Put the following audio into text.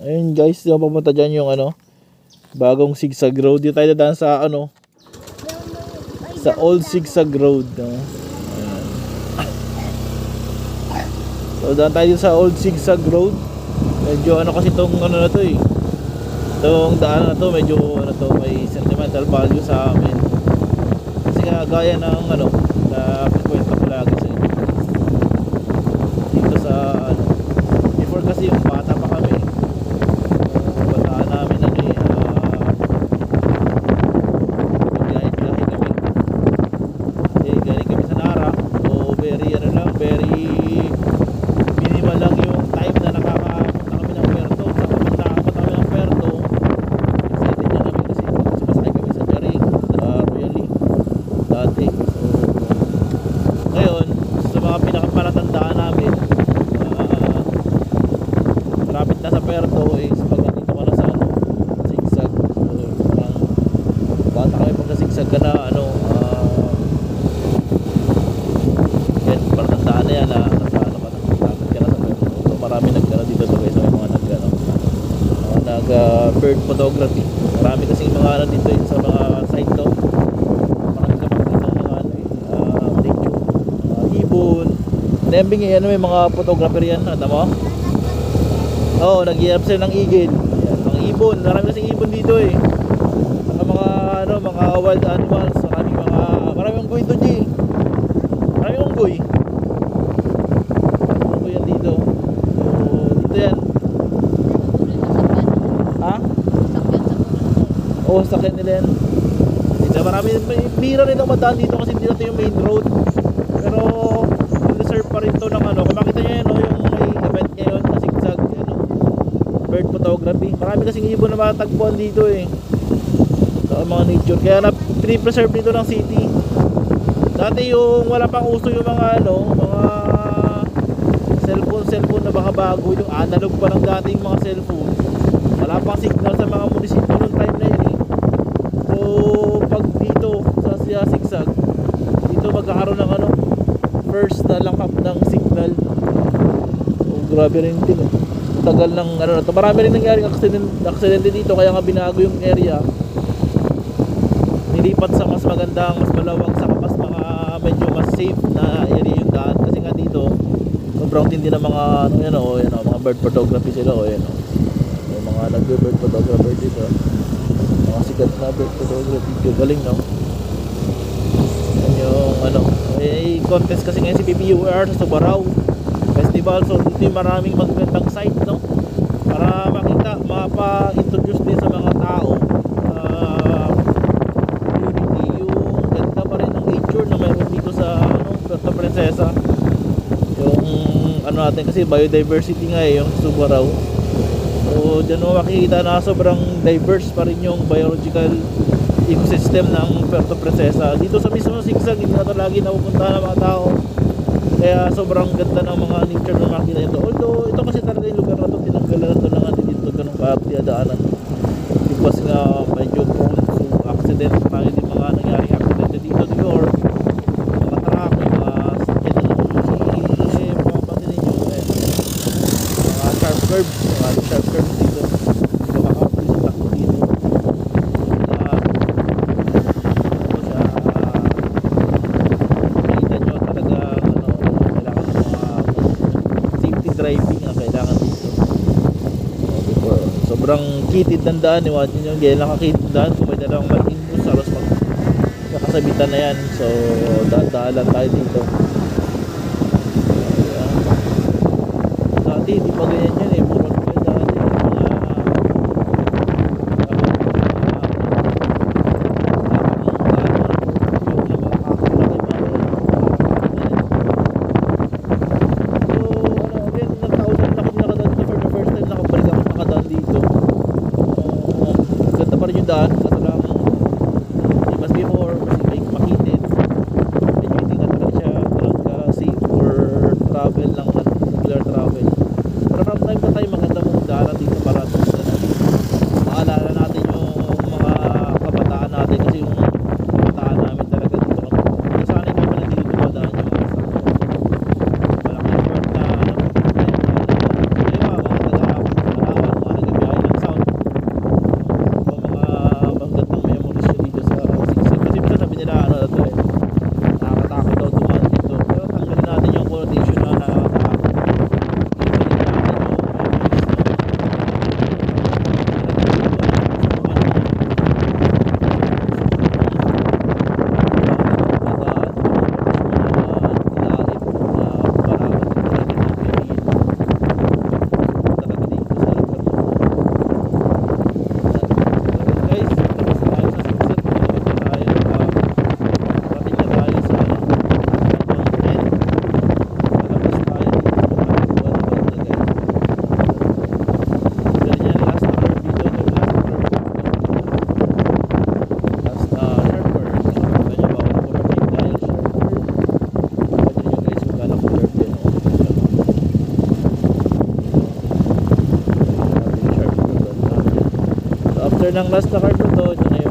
Ayun guys, yung papunta dyan yung ano, bagong zigzag road. Dito tayo dadaan sa ano, sa old zigzag road. No? So daan tayo sa old zigzag road. Medyo ano kasi tong ano na to eh. Itong daan na to medyo ano to, may sentimental value sa amin. Kasi nga gaya ng ano na kwento ko lagi sa inyo. Dito sa ano, before kasi yung bata pa kami. Bataan namin ano eh, galing kami. Galing kami sa Nara. So very ano lang, very minimal lang yung time na nakakapunta kami ng Puerto. Sa pumunta kami ng Puerto, excited na kami kasi sumasakay kami sa Jering, sa Royally dati. So ngayon, sa mga pinakapalatandaan namin, malapit na sa Puerto is pag nandito ka na sa ano, zigzag. So parang bata kami pag na-zigzag ka na ano, yan, palatandaan na yan na nasa ano ka na, lapit ka na sa Puerto. So marami nagkano dito to guys, mga nagkano, nag bird photography. Marami kasing mga ano dito sa mga site to. Marami ka makikita ng mga ano nature, mga ibon. Nembing ano, may mga photographer yan, ano mo? Oo, nag-iarap sila ng eagle. Ayan, mga ibon, marami kasing ibon dito eh. Mga ano, mga wild animals, maraming unggoy to, G. Maraming unggoy. Unggoy yan dito. So, dito yan. Ha? Oo, sakyan nila yan. Dito, marami, bira rin ang madaan dito kasi dito yung main road. Pero, reserve pa rin to ng ano. Kung makita nyo yan, no, yung may event ngayon na zigzag, ano, bird photography. Marami kasing ibon na matagpuan dito eh. So, mga nature. Kaya na pre-preserve dito ng city. Dati yung wala pang uso yung mga ano, mga cellphone na baka bago, yung analog pa ng dating mga cellphone. Wala pang signal sa mga munisipyo noong time na yun eh. So pag dito sa zigzag, dito magkakaroon ng ano, first na langkap ng signal. So grabe rin din eh. Tagal ng ano na to. Marami rin nangyaring aksidente dito, kaya nga binago yung area. Nilipat sa mas magandang, mas malawang, sa mas mga medyo mas safe na area yung daan. Kasi nga dito sobrang tindi ng mga ano yan o, yan o, mga bird photography sila o, yan o. Yung mga nag-bird photographer dito, mga sikat na bird photography, galing no. Yan yung ano, may contest kasi ngayon si PPUR sa Subarao Festival. So dito yung maraming magandang site no, para makita, mapa-introduce din sa mga tao na mayroon dito sa ano, Puerto Princesa. Yung ano natin kasi biodiversity nga eh, yung Subarao. So dyan mo makikita na sobrang diverse pa rin yung biological ecosystem ng Puerto Princesa. Dito sa mismo zigzag, hindi na ito lagi napupunta ng mga tao. Kaya sobrang ganda ng mga nature na makikita nito. Although ito kasi talaga yung lugar na ito, tinanggalan na ito lang natin dito ganun kaaptiadaanan. Because nga medyo prone to accident. Marami din mga nangyaring accident dito New York. Curbs, mga sharp curbs dito. Hindi ka makapagod sa takbo dito. Nakita nyo talaga ano, kailangan ng mga safety driving ang kailangan dito. Before, sobrang kitid ng daan. Iwan nyo yung nakakitid ng daan. Kung may dalawang malaking bus, halos magkakasabitan na yan. So daan lang tayo dito. Dati di pa ganyan yan eh, puro dati yung daan, kaso lang mas before, mas makitid, medyo hindi nga talaga siya talaga safe for travel lang, regular travel. Pero from time to time maganda mong daanan dito para maalala natin yung mga kabataan natin, kasi yung kabataan namin talaga dito kami sanay kami na dito dumadaan yung mga malaking part na mga taga-Palawan, mga after ng last na card na to, ito na yung